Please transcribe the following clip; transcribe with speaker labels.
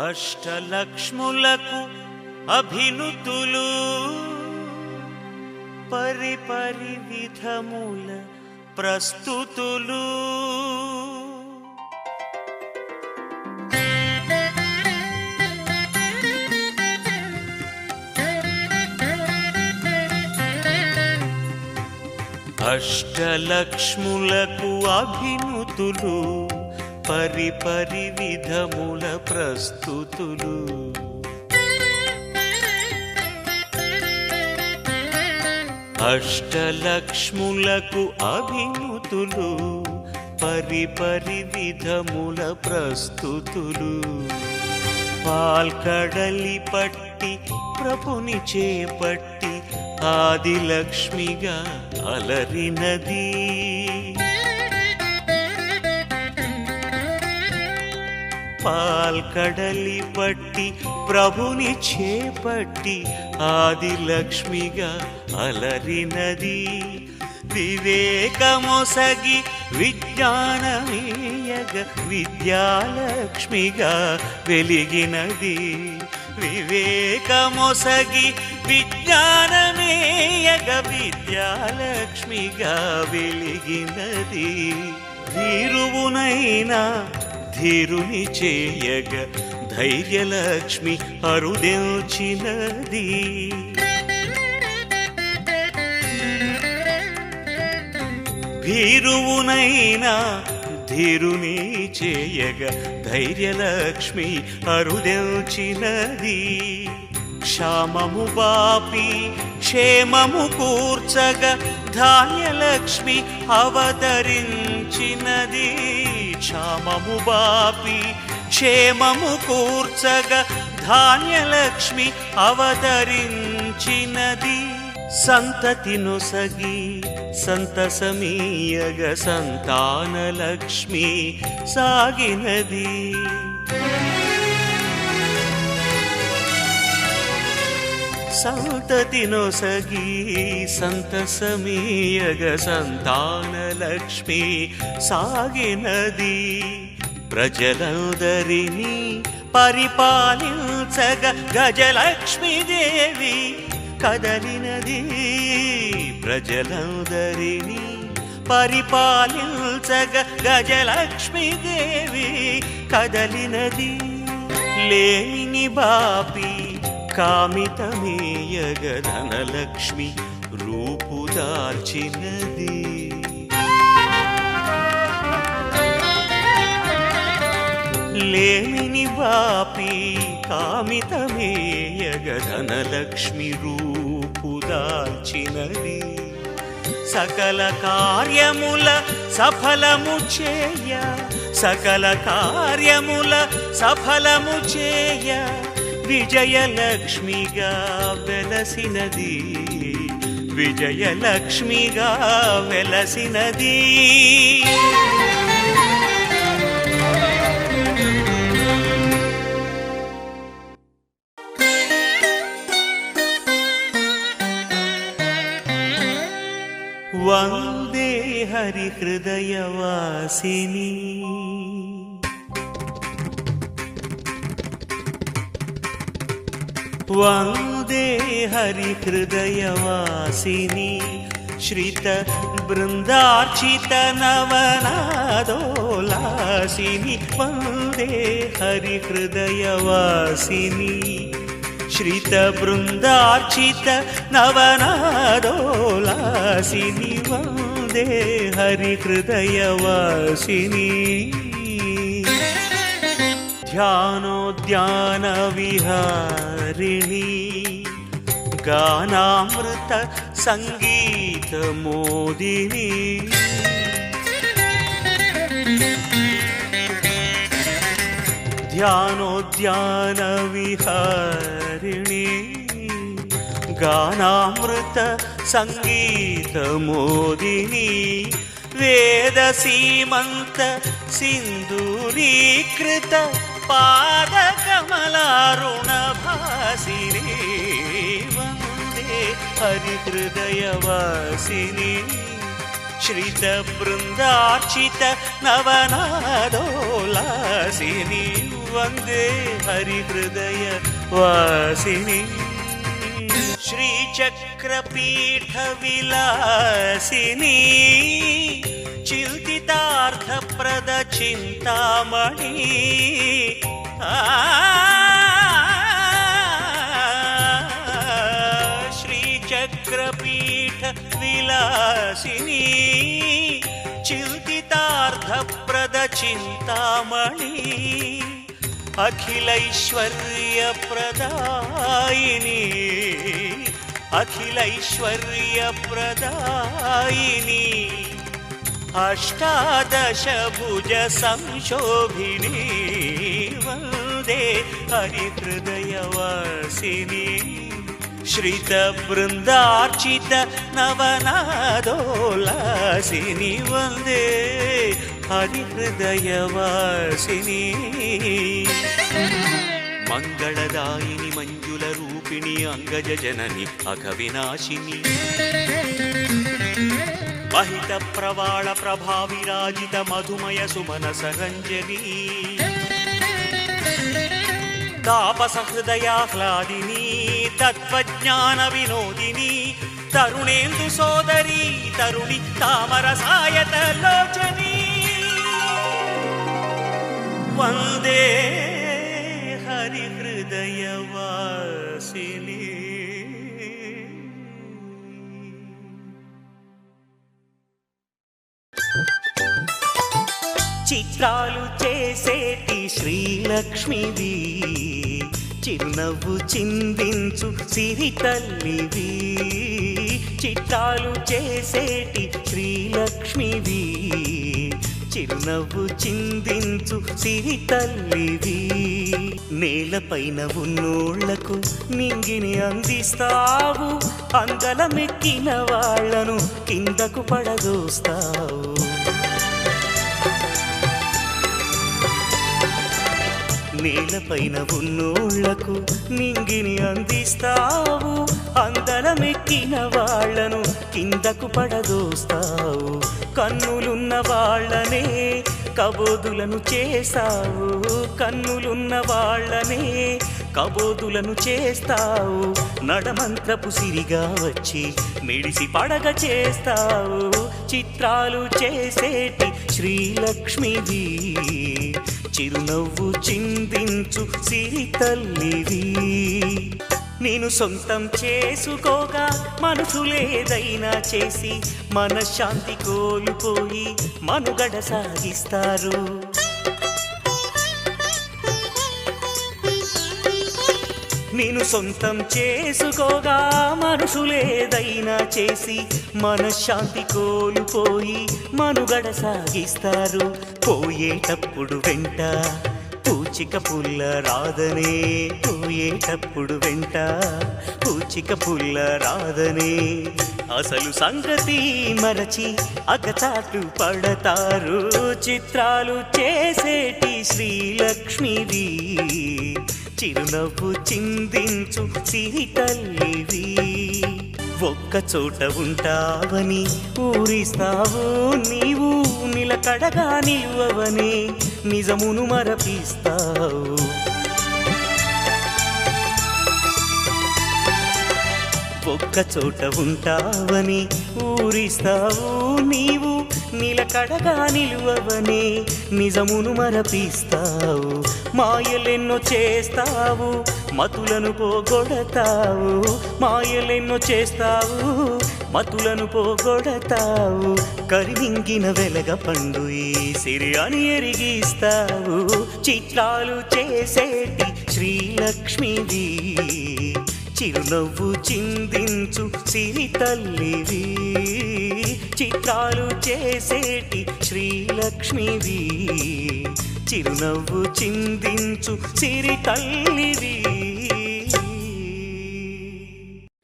Speaker 1: అష్టలక్ష్ములకు అభినుతులు పరిపరి విధముల ప్రస్తుతులు అష్టలక్ష్ములకు అభినుతులు పరిపరి విధముల ప్రస్తుతులు అష్టలక్ష్ములకు అభినుతులు పరిపరి విధముల ప్రస్తుతులు పాల్కడలి పట్టి ప్రభుని చేపట్టి ఆదిలక్ష్మిగా అలరినది పాల్కడలి పట్టి ప్రభుని చేపట్టి ఆదిలక్ష్మిగా అలరినది వివేకమొసగి విజ్ఞానమీయగ విద్యాలక్ష్మిగా వెలిగినది వివేకమొసగి విజ్ఞానమేయగ విద్యాలక్ష్మిగా వెలిగినది ధీరువునైనా ధీరుని చేయగ ధైర్యలక్ష్మి అరుదెల్చినది భీరువునైనా ధీరుని చేయగ ధైర్యలక్ష్మి అరుదెల్చినది క్షామము బాపి క్షేమము కూర్చగ ధాన్యలక్ష్మి అవతరించినది క్షామము బాపి క్షేమము కూర్చగ ధాన్యలక్ష్మి అవతరించినది సంతతి నొసగి సంతసమీయగ సంతానలక్ష్మి సాగినది సంతతి నొసగి సంతసమీయగ సంతానలక్ష్మి సాగినది ప్రజలందరినీ పరిపాలించగ గజలక్ష్మీదేవి కదలినది ప్రజలందరినీ పరిపాలించగ గజలక్ష్మీదేవి కదలినది లేమిని బాపి కామితమేయగ ధనలక్ష్మి రూపుదాల్చినది లేమిని బాపి కామితమేయగ ధనలక్ష్మి రూపుదాల్చినది సకల కార్యముల సఫలము చేయ సకల కార్యముల సఫలము చేయ విజయలక్ష్మిగా వెలసినది విజయలక్ష్మిగా వెలసినది వందే హరి హృదయవాసిని వందే హరి హృదయవాసిని శ్రిత బృందార్చిత నవనాదోలాసిని వందే హరి హృదయవాసిని శ్రిత బృందార్చిత నవనాదోలాసిని వందే హరి హృదయవాసిని ధ్యానోద్యాన విహారిణి గానామృత సంగీత మోదిని ధ్యానోద్యాన విహారిణి గానామృత సంగీత మోదిని వేద సీమంత సింధూరీకృత పాద కమలారుణ భాసిని వందే హరి హృదయవాసిని श्रितबृन्दार्चित नवनादोलासिनी వందే హరిహృదయ వాసిని శ్రీచక్రపీఠ విలాసిని చింతితార్థప్రద చింతామణి శ్రీచక్రపీఠ విలాసిని చింతితార్థప్రద చింతామణి అఖిలైశ్వర్యప్రదాయిని అఖిలైశ్వర్యప్రదాయిని అష్టాదశ భుజ సంశోభిని వందే హరిహృదయవాసిని శ్రిత బృందార్చిత నవనాదోలాసిని వందే హరిహృదయవాసిని మంగళదాయిని మంజుల రూపిణి అంగజ జనని అఘవినాశిని మహిత ప్రవాళ ప్రభావిరాజిత మధుమయ సుమన సరంజని తాపస హృదయాహ్లాదిని తత్వజ్ఞాన వినోదిని తరుణేందు సోదరి తరుణి తామర సాయత లోచని వందే హరిహృదయవాసిని చిత్రాలు చేసేటి శ్రీలక్ష్మివి చిరునవ్వు చిందించు సిరి తల్లివి చిత్రాలు చేసేటి శ్రీలక్ష్మివి చిరునవ్వు చిందించు సిరి తల్లివి నేలపైన ఉన్నోళ్లకు నింగిని అందిస్తావు అందలమెక్కిన వాళ్లను కిందకు పడదోస్తావు నేలపైన ఉన్నోళ్లకు నింగిని అందిస్తావు అందలమెక్కిన వాళ్లను కిందకు పడదోస్తావు కన్నులున్న వాళ్లనే కబోదులను చేస్తావు కన్నులున్న వాళ్లనే కబోదులను చేస్తావు నడమంత్రపు సిరిగా వచ్చి మెడిసి పడగ చేస్తావు చిత్రాలు చేసేటి శ్రీలక్ష్మివి చిరునవ్వు చిందించు సిరి తల్లివి నేను సొంతం చేసుకోగా మనసులేదైనా చేసి మనశ్శాంతి కోల్పోయి మనుగడ సాగిస్తారు నేను సొంతం చేసుకోగా మనసులేదైనా చేసి మనశ్శాంతి కోల్పోయి మనుగడ సాగిస్తారు పోయేటప్పుడు వెంట పూచిక పుల్ల రాదనే పోయేటప్పుడు వెంట పూచిక పుల్ల రాదనే అసలు సంగతి మరచి అగచాటు పడతారు చిత్రాలు చేసేటి శ్రీలక్ష్మివి చిరునవ్వు చిందించు సిరి తల్లివి ఒక్క చోట ఉంటావని ఊరిస్తావు నీవు నిలకడగా నిలువవని నిజమును మరపిస్తావు ఒక్క చోట ఉంటావని ఊరిస్తావు నీవు నిలకడగా నిలువవని నిజమును మరపిస్తావు మాయలెన్నో చేస్తావు మతులను పోగొడతావు మాయలెన్నో చేస్తావు మతులను పోగొడతావు కరిమింగిన వెలగ పండు ఈ సిరి అని ఎరిగిస్తావు చిత్రాలు చేసేటి శ్రీలక్ష్మివి చిరునవ్వు చిందించు సిరి తల్లివి చిత్రాలు చేసేటి శ్రీలక్ష్మివి చిరునవ్వు చిందించు సిరి తల్లివి